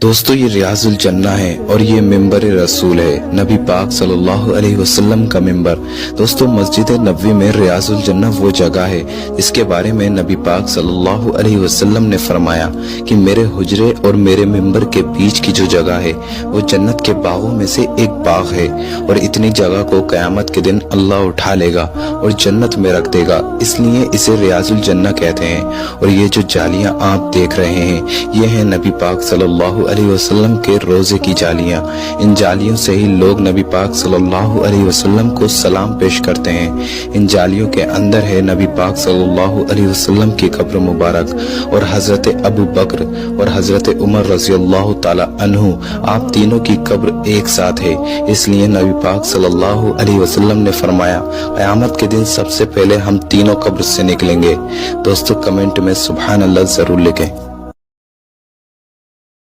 دوستو یہ ریاض الجنہ ہے اور یہ ممبر رسول ہے، نبی پاک صلی اللہ علیہ وسلم کا ممبر۔ دوستو مسجد نبوی میں ریاض الجنہ وہ جگہ ہے جس کے بارے میں نبی پاک صلی اللہ علیہ وسلم نے فرمایا کہ میرے حجرے اور میرے ممبر کے بیچ کی جو جگہ ہے وہ جنت کے باغوں میں سے ایک باغ ہے، اور اتنی جگہ کو قیامت کے دن اللہ اٹھا لے گا اور جنت میں رکھ دے گا، اس لیے اسے ریاض الجنہ کہتے ہیں۔ اور یہ جو جالیاں آپ دیکھ رہے ہیں یہ ہیں نبی پاک صلی اللہ علیہ وسلم کے روزے کی جالیاں۔ ان جالیوں سے ہی لوگ نبی پاک صلی اللہ علیہ وسلم کو سلام پیش کرتے ہیں۔ ان جالیوں کے اندر ہے نبی پاک صلی اللہ علیہ وسلم کی قبر مبارک، اور حضرت ابو بکر اور حضرت عمر رضی اللہ تعالی عنہ، آپ تینوں کی قبر ایک ساتھ ہے۔ اس لیے نبی پاک صلی اللہ علیہ وسلم نے فرمایا قیامت کے دن سب سے پہلے ہم تینوں قبر سے نکلیں گے۔ دوستو کمنٹ میں سبحان اللہ ضرور لکھیں۔